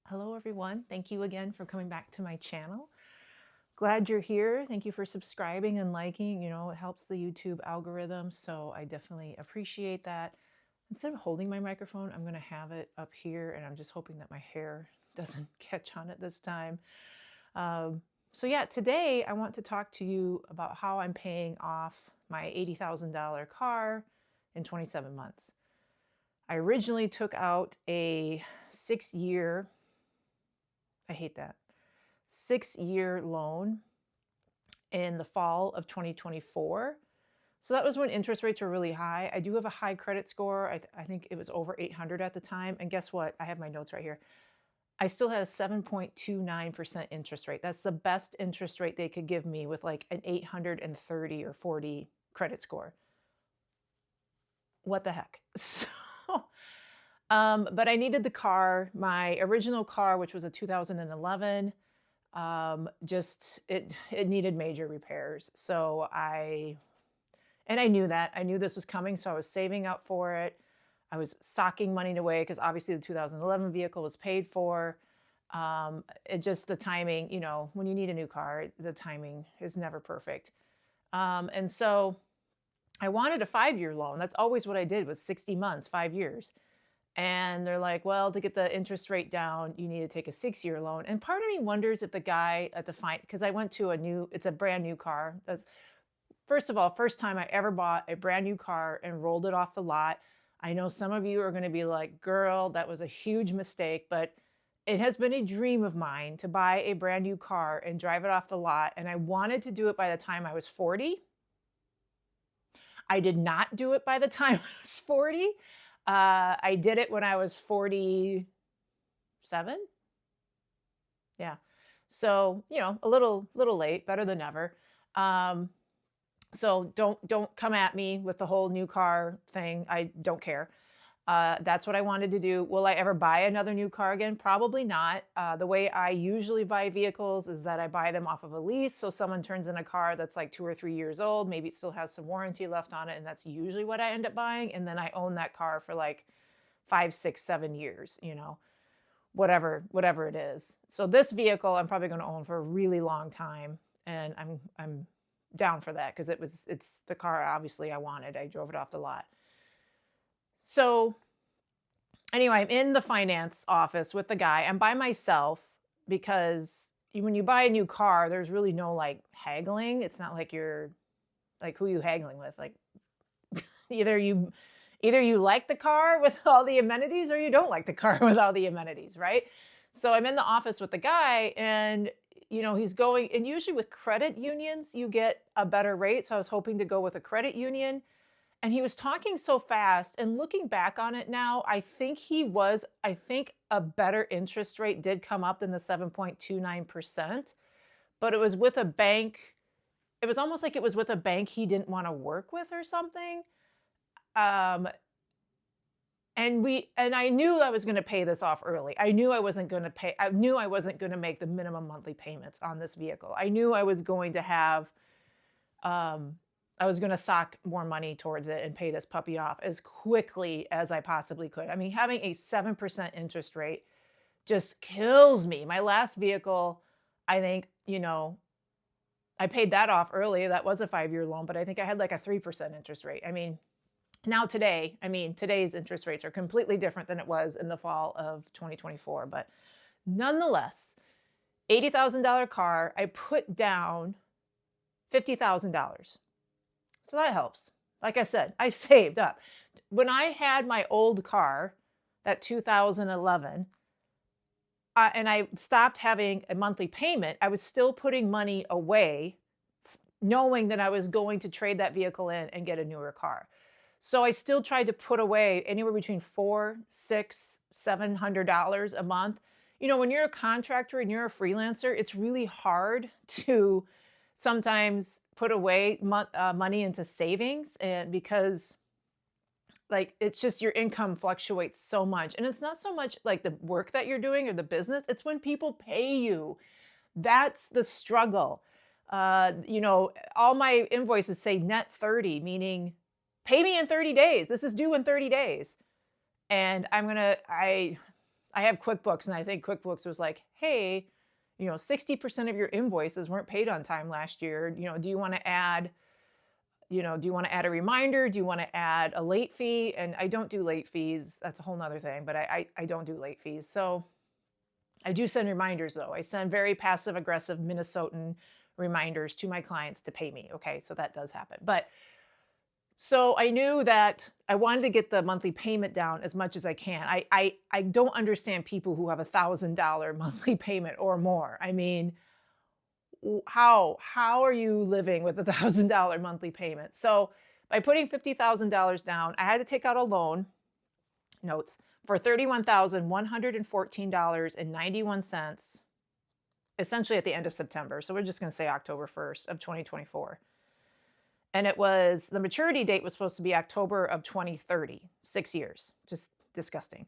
Hello everyone. Thank you again for coming back to my channel. Glad you're here. Thank you for subscribing and liking. It helps the YouTube algorithm, so I definitely appreciate that. Instead of holding my microphone, I'm going to have it up here, and I'm just hoping that my hair doesn't catch on it this time. So yeah, today I want to talk to you about how I'm paying off my $80,000 car in 27 months. I originally took out a 6-year, I hate that, 6-year loan in the fall of 2024. So that was when interest rates were really high. I do have a high credit score. I think it was over 800 at the time. And guess what? I have my notes right here. I still had a 7.29% interest rate. That's the best interest rate they could give me with like an 830 or 40 credit score. What the heck? But I needed the car. My original car, which was a 2011, it needed major repairs. So I knew that. I knew this was coming, so I was saving up for it. I was socking money away because obviously the 2011 vehicle was paid for. The timing, when you need a new car, the timing is never perfect. And so I wanted a 5-year loan. That's always what I did, was 60 months, 5 years. And they're like, well, to get the interest rate down, you need to take a 6-year loan. And part of me wonders if the guy at the because I went to it's a brand new car. That's, first of all, first time I ever bought a brand new car and rolled it off the lot. I know some of you are going to be like, girl, that was a huge mistake, but it has been a dream of mine to buy a brand new car and drive it off the lot. And I wanted to do it by the time I was 40. I did not do it by the time I was 40. I did it when I was 47. Yeah. So, a little late, better than never. So don't come at me with the whole new car thing. I don't care. That's what I wanted to do. Will I ever buy another new car again? Probably not. The way I usually buy vehicles is that I buy them off of a lease. So someone turns in a car that's like 2 or 3 years old. Maybe it still has some warranty left on it. And that's usually what I end up buying. And then I own that car for like 5, 6, 7 years, whatever it is. So this vehicle I'm probably going to own for a really long time. And I'm down for that because it's the car obviously I wanted. I drove it off the lot. So anyway, I'm in the finance office with the guy. I'm by myself because when you buy a new car, there's really no like haggling. It's not like you're like, who are you haggling with? Like either you like the car with all the amenities or you don't like the car with all the amenities, right? So I'm in the office with the guy and he's going, and usually with credit unions, you get a better rate. So I was hoping to go with a credit union. And he was talking so fast, and looking back on it now, I think a better interest rate did come up than the 7.29%, but it was with a bank. It was almost like it was with a bank he didn't want to work with or something. And I knew I was going to pay this off early. I knew I wasn't going to make the minimum monthly payments on this vehicle. I knew I was going to have, I was going to sock more money towards it and pay this puppy off as quickly as I possibly could. I mean, having a 7% interest rate just kills me. My last vehicle, I think, I paid that off early. That was a 5-year loan, but I think I had like a 3% interest rate. I mean, today's interest rates are completely different than it was in the fall of 2024. But nonetheless, $80,000 car, I put down $50,000. So that helps. Like I said, I saved up. When I had my old car, that 2011, and I stopped having a monthly payment, I was still putting money away, knowing that I was going to trade that vehicle in and get a newer car. So I still tried to put away anywhere between $400, $600, $700 a month. When you're a contractor and you're a freelancer, it's really hard to sometimes put away money into savings, and because like it's just your income fluctuates so much, and it's not so much like the work that you're doing or the business, it's when people pay you. That's the struggle. All my invoices say net 30, meaning pay me in 30 days. This is due in 30 days. And I have QuickBooks, and I think QuickBooks was like, hey, 60% of your invoices weren't paid on time last year. Do you want to add, do you want to add a reminder? Do you want to add a late fee? And I don't do late fees. That's a whole nother thing, but I don't do late fees. So I do send reminders though. I send very passive aggressive Minnesotan reminders to my clients to pay me. Okay. So that does happen. But so I knew that I wanted to get the monthly payment down as much as I can. I don't understand people who have $1,000 monthly payment or more. I mean, how are you living with $1,000 monthly payment? So by putting $50,000 down, I had to take out a loan, notes, for $31,114.91, essentially at the end of September. So we're just going to say October 1st of 2024. And it was, the maturity date was supposed to be October of 2030, 6 years, just disgusting.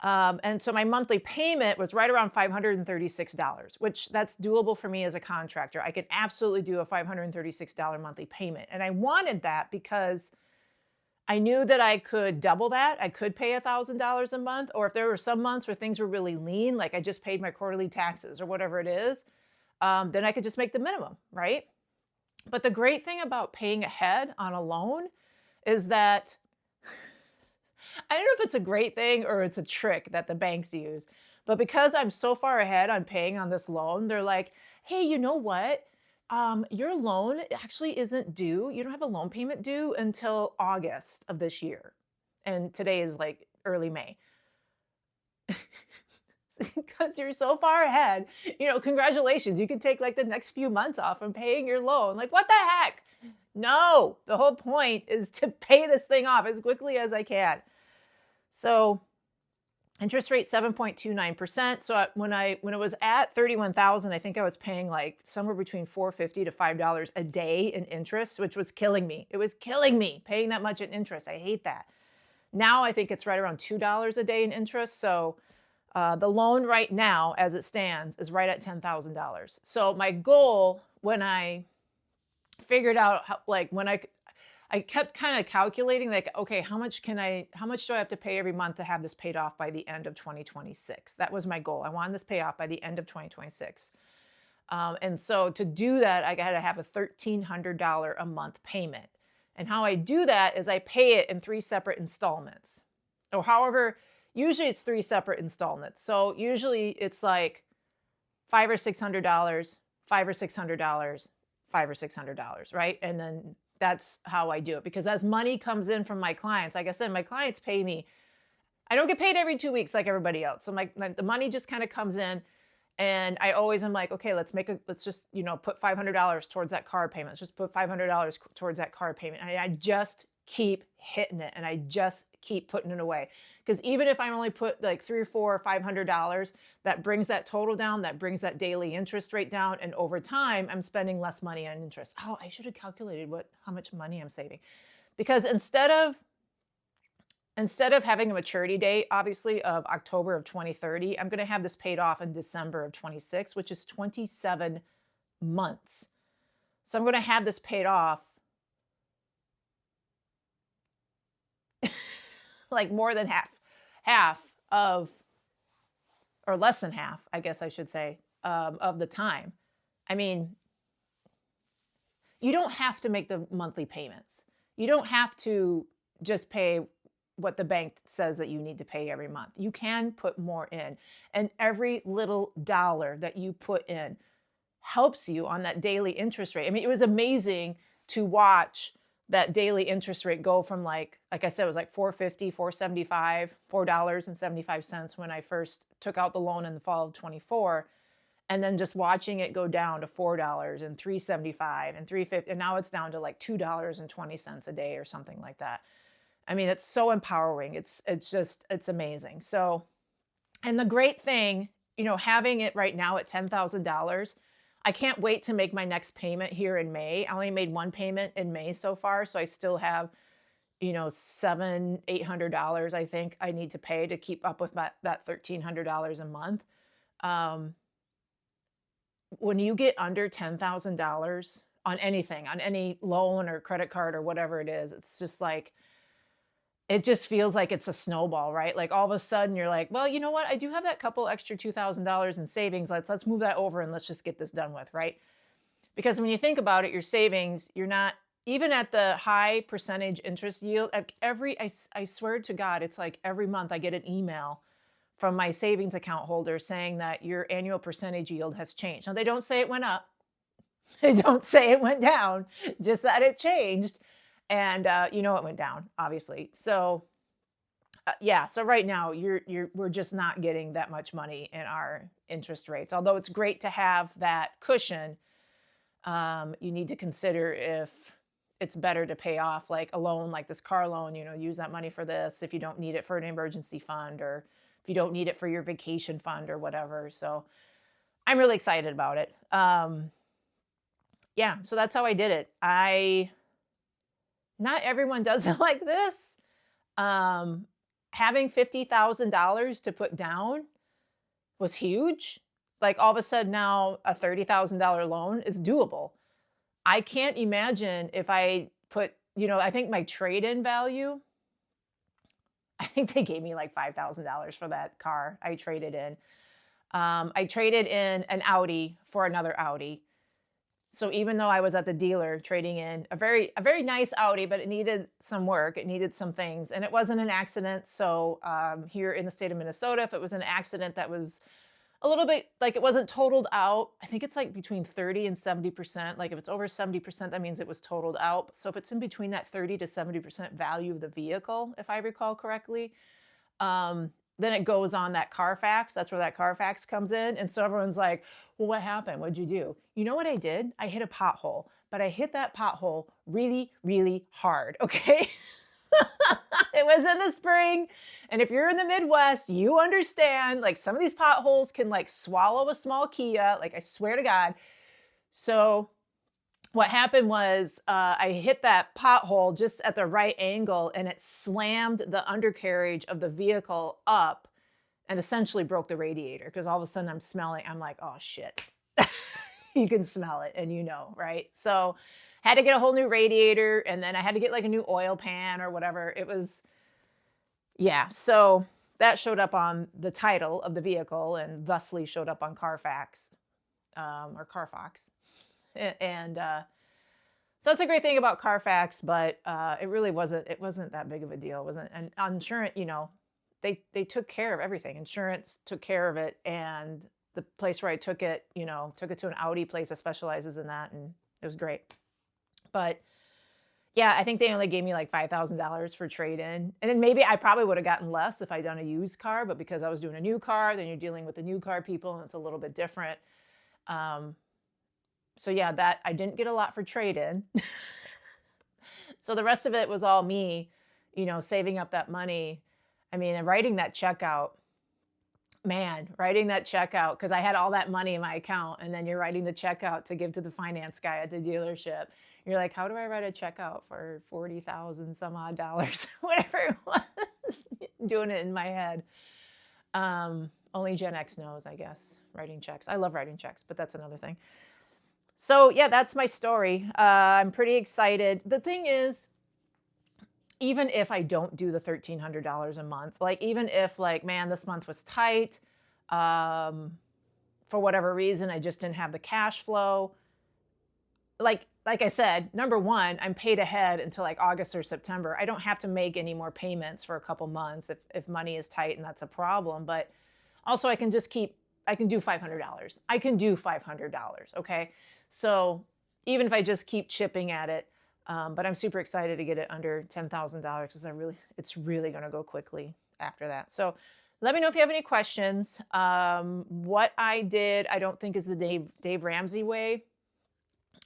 And so my monthly payment was right around $536, which that's doable for me as a contractor. I can absolutely do a $536 monthly payment. And I wanted that because I knew that I could double that. I could pay $1,000 a month, or if there were some months where things were really lean, like I just paid my quarterly taxes or whatever it is, then I could just make the minimum, right? But the great thing about paying ahead on a loan is that, I don't know if it's a great thing or it's a trick that the banks use, but because I'm so far ahead on paying on this loan, they're like, hey, you know what? Your loan actually isn't due. You don't have a loan payment due until August of this year. And today is like early May. Because you're so far ahead, congratulations. You can take like the next few months off from paying your loan. Like, what the heck? No, the whole point is to pay this thing off as quickly as I can. So interest rate 7.29%. So when it was at 31,000, I think I was paying like somewhere between $4.50 to $5 a day in interest, which was killing me. It was killing me paying that much in interest. I hate that. Now I think it's right around $2 a day in interest. So the loan right now, as it stands, is right at $10,000. So my goal, when I figured out how, like when I kept kind of calculating, like, okay, how much do I have to pay every month to have this paid off by the end of 2026? That was my goal. I wanted this paid off by the end of 2026. And so to do that, I got to have a $1,300 a month payment. And how I do that is I pay it in 3 separate installments, or however. Usually it's 3 separate installments. So usually it's like $500 or $600, $500 or $600, $500 or $600, right? And then that's how I do it, because as money comes in from my clients, like I said, my clients pay me. I don't get paid every 2 weeks like everybody else. So the money just kind of comes in, and I always am like, okay, let's just, put $500 towards that car payment. Let's just put $500 towards that car payment. And I just keep hitting it, and I just keep putting it away. Because even if I only put like $300 or $400 or $500, that brings that total down, that brings that daily interest rate down. And over time, I'm spending less money on interest. Oh, I should have calculated how much money I'm saving. Because instead of having a maturity date, obviously, of October of 2030, I'm going to have this paid off in December of 26, which is 27 months. So I'm going to have this paid off like more than half of, or less than half, I guess I should say, of the time. I mean, you don't have to make the monthly payments. You don't have to just pay what the bank says that you need to pay every month. You can put more in, and every little dollar that you put in helps you on that daily interest rate. I mean, it was amazing to watch that daily interest rate go from like I said, it was like $4.50, $4.75, $4.75 when I first took out the loan in the fall of 24. And then just watching it go down to $4 and $3.75 and $3.50. And now it's down to like $2.20 a day or something like that. I mean, it's so empowering. It's amazing. So, and the great thing, having it right now at $10,000, I can't wait to make my next payment here in May. I only made one payment in May so far, so I still have, $700-800 I think I need to pay to keep up with that $1,300 a month. When you get under $10,000 on anything, on any loan or credit card or whatever it is, it's just like, it just feels like it's a snowball, right? Like all of a sudden you're like, well, you know what? I do have that couple extra $2,000 in savings. Let's move that over and let's just get this done with, right? Because when you think about it, your savings, you're not even at the high percentage interest yield. I swear to God, it's like every month I get an email from my savings account holder saying that your annual percentage yield has changed. Now, they don't say it went up. They don't say it went down, just that it changed. And it went down, obviously. So yeah, so right now we're just not getting that much money in our interest rates. Although it's great to have that cushion, you need to consider if it's better to pay off like a loan, like this car loan, use that money for this if you don't need it for an emergency fund, or if you don't need it for your vacation fund or whatever. So I'm really excited about it. Yeah, so that's how I did it. Not everyone does it like this. Having $50,000 to put down was huge. Like all of a sudden now a $30,000 loan is doable. I can't imagine if I put, I think my trade-in value, I think they gave me like $5,000 for that car I traded in. I traded in an Audi for another Audi. So even though I was at the dealer trading in a very nice Audi, but it needed some work, it needed some things, and it wasn't an accident. So here in the state of Minnesota, if it was an accident that was a little bit like it wasn't totaled out, I think it's like between 30 and 70%. Like if it's over 70%, that means it was totaled out. So if it's in between that 30 to 70% value of the vehicle, if I recall correctly, then it goes on that Carfax. That's where that Carfax comes in. And so everyone's like, well, what happened? What'd you do? You know what I did? I hit a pothole, but I hit that pothole really, really hard. Okay. It was in the spring. And if you're in the Midwest, you understand, like some of these potholes can like swallow a small Kia. Like I swear to God. So what happened was I hit that pothole just at the right angle, and it slammed the undercarriage of the vehicle up and essentially broke the radiator, because all of a sudden I'm like, oh shit. You can smell it and right? So had to get a whole new radiator, and then I had to get like a new oil pan or whatever. It was, yeah. So that showed up on the title of the vehicle and thusly showed up on Carfax or Carfax. And so that's a great thing about Carfax, but it really wasn't that big of a deal. It wasn't, and insurance, they took care of everything. Insurance took care of it, and the place where I took it to an Audi place that specializes in that, and it was great. But yeah, I think they only gave me like $5,000 for trade-in. And then maybe I probably would have gotten less if I'd done a used car, but because I was doing a new car, then you're dealing with the new car people and it's a little bit different. So yeah, that I didn't get a lot for trade-in. So the rest of it was all me, saving up that money. I mean, and writing that check out, because I had all that money in my account, and then you're writing the check out to give to the finance guy at the dealership. You're like, how do I write a check out for 40,000 some odd dollars, whatever it was, doing it in my head. Only Gen X knows, I guess, writing checks. I love writing checks, but that's another thing. So yeah, that's my story. I'm pretty excited. The thing is, even if I don't do the $1,300 a month, like even if like, man, this month was tight, for whatever reason, I just didn't have the cash flow. Like I said, number one, I'm paid ahead until like August or September. I don't have to make any more payments for a couple months if money is tight and that's a problem. But also I can do $500. I can do $500. Okay. So even if I just keep chipping at it, but I'm super excited to get it under $10,000 because it's really going to go quickly after that. So let me know if you have any questions. What I did, I don't think is the Dave Ramsey way,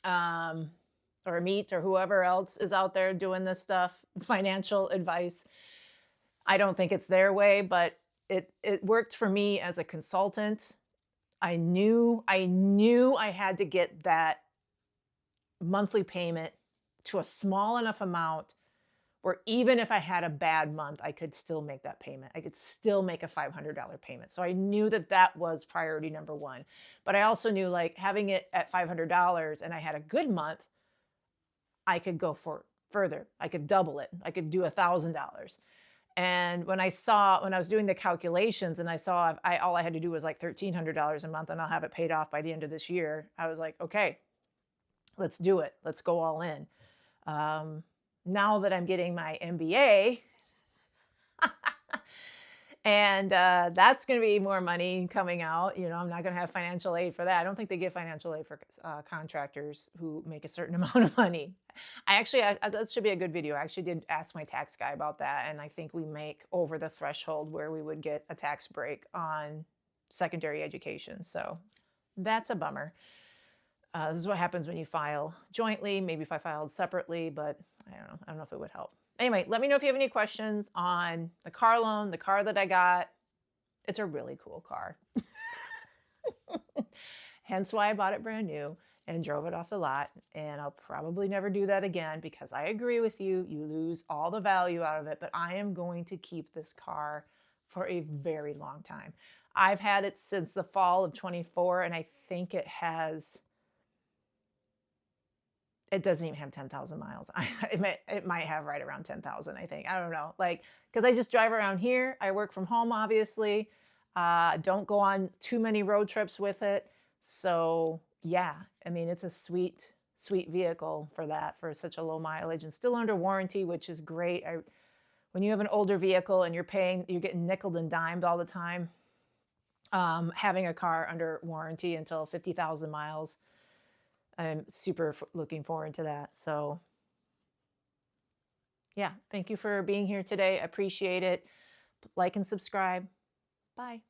or Meet, or whoever else is out there doing this stuff, financial advice. I don't think it's their way, but it worked for me as a consultant. I knew I had to get that monthly payment to a small enough amount where even if I had a bad month, I could still make that payment. I could still make a $500 payment. So I knew that was priority number one. But I also knew, like, having it at $500 and I had a good month, I could go for further. I could double it. I could do $1,000. And when I was doing the calculations and I saw all I had to do was like $1,300 a month and I'll have it paid off by the end of this year, I was like, okay, let's do it. Let's go all in. Now that I'm getting my MBA, and that's going to be more money coming out. You know, I'm not going to have financial aid for that. I don't think they give financial aid for contractors who make a certain amount of money. That should be a good video. I actually did ask my tax guy about that, and I think we make over the threshold where we would get a tax break on secondary education. So that's a bummer. This is what happens when you file jointly. Maybe if I filed separately, but I don't know. I don't know if it would help. Anyway, let me know if you have any questions on the car loan, the car that I got. It's a really cool car. Hence why I bought it brand new and drove it off the lot. And I'll probably never do that again because I agree with you. You lose all the value out of it, but I am going to keep this car for a very long time. I've had it since the fall of 24, and I think it doesn't even have 10,000 miles. It might have right around 10,000, I think. I don't know. Like, because I just drive around here. I work from home, obviously. Don't go on too many road trips with it. So, yeah, I mean, it's a sweet, sweet vehicle for such a low mileage and still under warranty, which is great. When you have an older vehicle and you're getting nickeled and dimed all the time, having a car under warranty until 50,000 miles, I'm super looking forward to that. So yeah, thank you for being here today. I appreciate it. Like and subscribe. Bye.